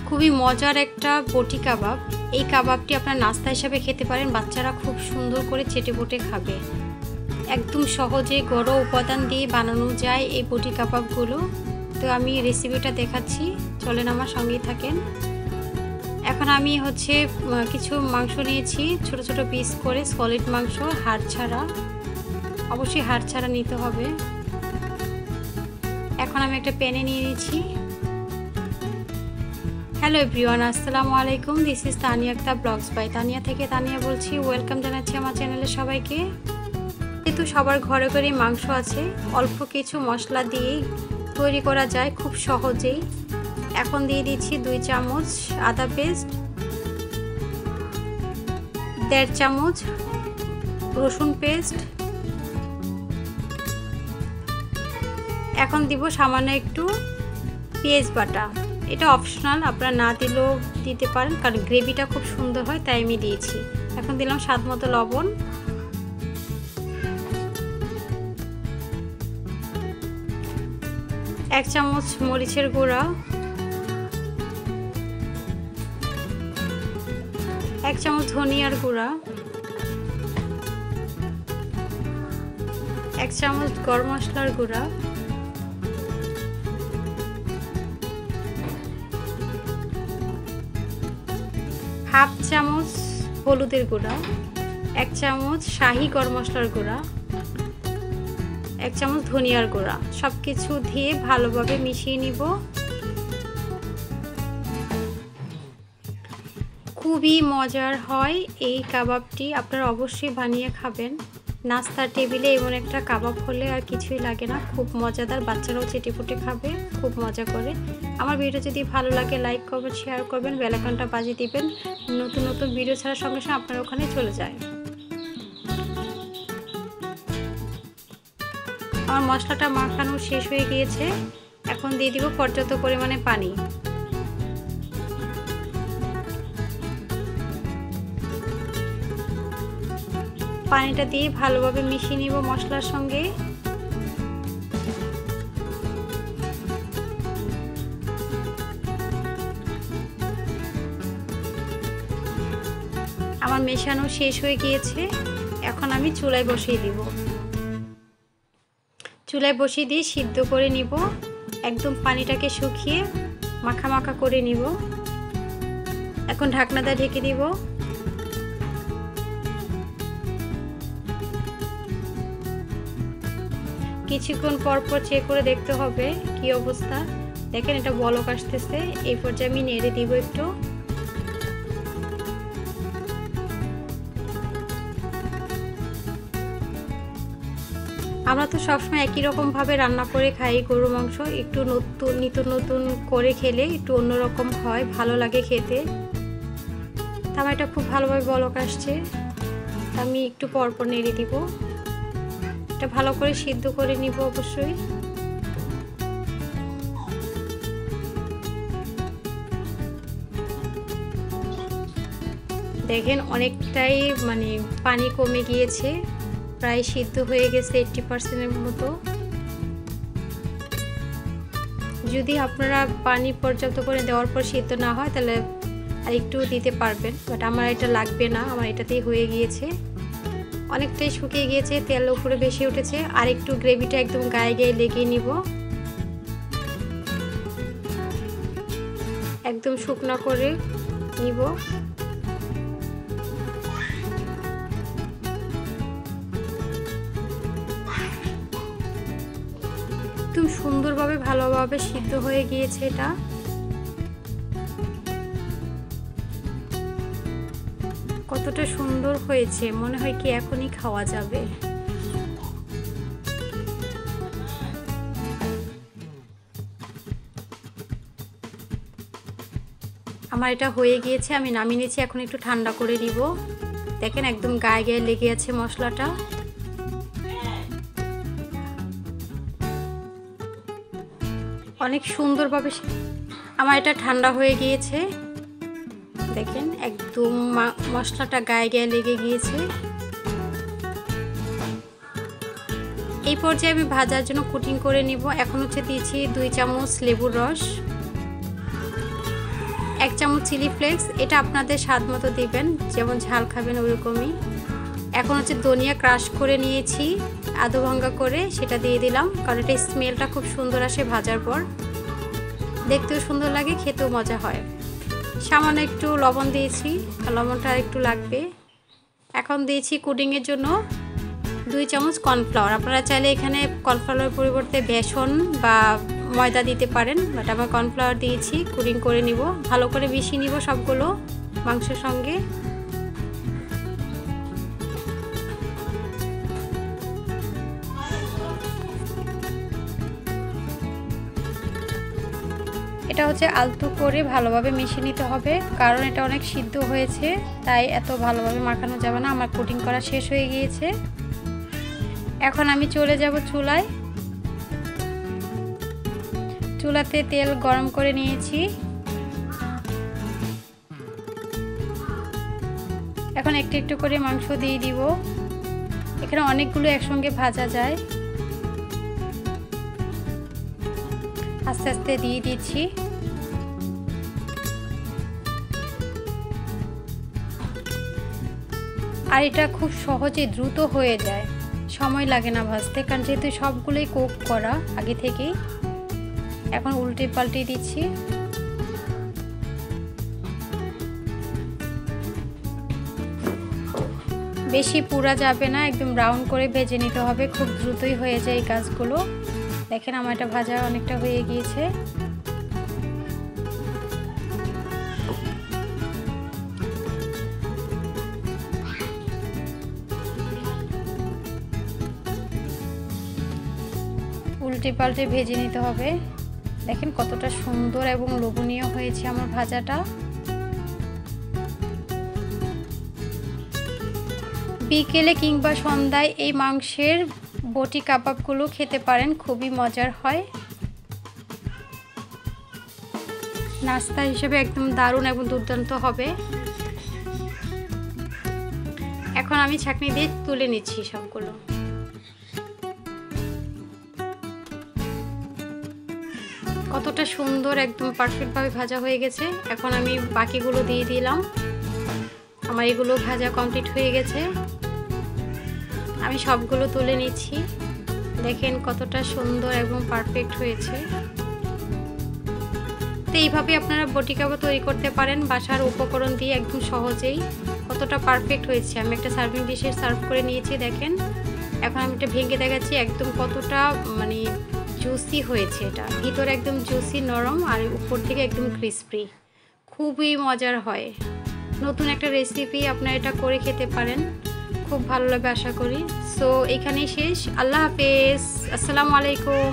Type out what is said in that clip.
খুবই মজার একটা বটি কাবাব। এই কাবাবটি আপনার নাস্তা হিসাবে খেতে পারেন, বাচ্চারা খুব সুন্দর করে চেটেপুটে খাবে। একদম সহজে ঘরোয়া উপাদান দিয়ে বানানো যায় এই বটি কাবাবগুলো। তো আমি রেসিপিটা দেখাচ্ছি, চলেন আমার সঙ্গেই থাকেন। এখন আমি কিছু মাংস নিয়েছি, ছোট ছোট পিস করে, সলিড মাংস, হাড় ছাড়া, অবশ্যই হাড় ছাড়া নিতে হবে। এখন আমি একটা প্যানে নিয়ে নিয়েছি। হ্যালো এভরিওয়ান, আসসালামু আলাইকুম। This is Tania Akter vlogs by Tania থেকে তানিয়া বলছি। ওয়েলকাম জানাচ্ছি আমার চ্যানেলে সবাইকে। যেহেতু সবার ঘরে ঘরে মাংস আছে, অল্প কিছু মশলা দিয়েই তৈরি করা যায় খুব সহজেই। এখন দিয়ে দিচ্ছি 2 চামচ আদা পেস্ট, 1.5 চামচ রসুন পেস্ট। এখন দিব সামান্য একটু পেঁয়াজ বাটা। এটা অপশনাল, আপনারা না দিলেও দিতে পারেন, কারণ গ্রেভিটা খুব সুন্দর হয়, তাই আমি দিয়েছি। এখন দিলাম স্বাদ মতো লবণ, এক চামচ মরিচের গুঁড়া, 1 চামচ ধনিয়ার গুঁড়া, 1 চামচ গরম মশলার গুঁড়া, হাফ চামচ হলুদের গুঁড়া, 1 চামচ শাহি গরম মশলার গুঁড়া, 1 চামচ ধনিয়ার গুঁড়া। সব কিছু দিয়ে ভালোভাবে মিশিয়ে নিব। খুবই মজার হয় এই কাবাবটি, আপনারা অবশ্যই বানিয়ে খাবেন। নাস্তার টেবিলে এমন একটা কাবাব হলে আর কিছুই লাগে না, খুব মজাদার, বাচ্চারাও চেটেপুটে খাবে খুব মজা করে। আমার ভিডিও যদি ভালো লাগে লাইক করবেন, শেয়ার করবেন, বেল আইকনটা বাজিয়ে দিবেন, নতুন নতুন ভিডিও ছাড়ার সঙ্গে সঙ্গে আপনার ওখানে চলে যায়। আমার মশলাটা মাখানো শেষ হয়ে গিয়েছে। এখন দিয়ে দিব পর্যাপ্ত পরিমাণে পানি। পানিটা দিয়ে ভালোভাবে মিশিয়ে নিব মশলার সঙ্গে। আমার মেশানো শেষ হয়ে গিয়েছে। এখন আমি চুলায় বসিয়ে দিব। চুলায় বসিয়ে দিয়ে সিদ্ধ করে নিব, একদম পানিটাকে শুকিয়ে মাখা মাখা করে নিব। এখন ঢাকনাটা ঢেকে দিব। কিছুক্ষণ পর পর চেক করে দেখতে হবে কি অবস্থা। দেখেন এটা বলক আসতেছে, এই পর্যায়ে আমি নেড়ে দিব একটু। আমরা তো সবসময় একই রকম ভাবে রান্না করে খাই গরু মাংস, একটু নতুন নতুন করে খেলে একটু অন্যরকম হয়, ভালো লাগে খেতে। আমার এটা খুব ভালোভাবে বলক আসছে, আমি একটু পরপর নেড়ে দিব। এটা ভালো করে সিদ্ধ করে নিব অবশ্যই। দেখেন অনেকটাই পানি কমে গিয়েছে, প্রায় সিদ্ধ হয়ে গেছে 80%-এর মতো। যদি আপনারা পানি পর্যাপ্ত করে দেওয়ার পর সিদ্ধ না হয় তাহলে আর একটু দিতে পারবেন, বাট আমার এটা লাগবে না, আমার এটাতেই হয়ে গিয়েছে। অনেকটাই শুকিয়ে গিয়েছে, তেল উপরে বেশি উঠেছে। আর একটু গ্রেভিটা একদম গায়ে গায়ে লেগিয়ে নিব, একদম শুকনো করে নিব। একদম সুন্দরভাবে ভালোভাবে সিদ্ধ হয়ে গিয়েছে এটা। কতটা সুন্দর হয়েছে, মনে হয় কি এখনই খাওয়া যাবে। আমার এটা হয়ে গিয়েছে, আমি নামিয়ে নিয়েছি। এখন একটু ঠান্ডা করে দিব। দেখেন একদম গায়ে গায়ে লেগে আছে মশলাটা। অনেক সুন্দরভাবে আমার এটা ঠান্ডা হয়ে গিয়েছে। দেখেন একদম মশলাটা গায়ে গায়ে লেগে গিয়েছে। এই পর্যায়ে আমি ভাজার জন্য কুটিং করে নিব। এখন দিয়েছি 2 চামচ লেবুর রস, 1 চামচ চিলি ফ্লেক্স, এটা আপনাদের স্বাদ মতো দিবেন, যেমন ঝাল খাবেন ওরকমই। এখন হচ্ছে ধনিয়া ক্রাশ করে নিয়েছি আধা ভাঙ্গা করে, সেটা দিয়ে দিলাম, কারণ এটা স্মেলটা খুব সুন্দর আসে ভাজার পর, দেখতেও সুন্দর লাগে, খেতেও মজা হয়। সামান্য একটু লবণ দিয়েছি, লবণটা একটু লাগবে। এখন দিয়েছি কুডিংয়ের জন্য 2 চামচ কর্নফ্লাওয়ার। আপনারা চাইলে এখানে কর্নফ্লাওয়ারের পরিবর্তে বেসন বা ময়দা দিতে পারেন, বাট আবার কর্নফ্লাওয়ার দিয়েছি। কুডিং করে নিব, ভালো করে মিশিয়ে নিব সবগুলো মাংসের সঙ্গে। এটা হচ্ছে আলতো করে ভালোভাবে মিশিয়ে নিতে হবে, কারণ এটা অনেক সিদ্ধ হয়েছে, তাই এত ভালোভাবে মাখানো যাবে না। আমার কোটিং করা শেষ হয়ে গিয়েছে। এখন আমি চলে যাব চুলায়। চুলাতে তেল গরম করে নিয়েছি। এখন একটু একটু করে মাংস দিয়ে দিব। এখানে অনেকগুলো একসঙ্গে ভাজা যায়, আস্তে আস্তে দিয়ে দিচ্ছি। আর এটা খুব সহজে দ্রুত হয়ে যায়, সময় লাগে না ভাজতে, কারণ যেহেতু সবগুলোই কুক করা আগে থেকেই। এখন উল্টে পাল্টে দিচ্ছি। বেশি পুড়া যাবে না, একদম ব্রাউন করে ভেজে নিতে হবে, খুব দ্রুতই হয়ে যায় এই কাজগুলো। দেখেন আমার এটা ভাজা অনেকটা হয়ে গিয়েছে। উল্টে পাল্টে ভেজে নিতে হবে। দেখেন কতটা সুন্দর এবং লোভনীয় হয়েছে আমার ভাজাটা। বিকেলে কিংবা সন্ধ্যায় এই মাংসের বটি কাবাবগুলো খেতে পারেন, খুবই মজার হয়। নাস্তা হিসেবে একদম দারুণ এবং দুর্দান্ত হবে। এখন আমি ছাঁকনি দিয়ে তুলে নিচ্ছি সবগুলো। কতটা সুন্দর একদম পারফেক্টভাবে ভাজা হয়ে গেছে। এখন আমি বাকিগুলো দিয়ে দিলাম। আমার এগুলো ভাজা কমপ্লিট হয়ে গেছে, আমি সবগুলো তুলে নিচ্ছি। দেখেন কতটা সুন্দর এবং পারফেক্ট হয়েছে। তো এইভাবে আপনারা বটি কাবাব তৈরি করতে পারেন বাসার উপকরণ দিয়ে একদম সহজেই। কতটা পারফেক্ট হয়েছে। আমি একটা সার্ভিং ডিশে সার্ভ করে নিয়েছি, দেখেন। এখন আমি এটা ভেঙে দেখাচ্ছি একদম কতটা মানে জুসি হয়েছে। এটা ভিতরে একদম জুসি নরম, আর উপর থেকে একদম ক্রিসপি, খুবই মজার হয়। নতুন একটা রেসিপি, আপনারা এটা করে খেতে পারেন, খুব ভালো লাগবে আশা করি। সো এখানেই শেষ। আল্লাহ হাফেজ, আসসালামু আলাইকুম।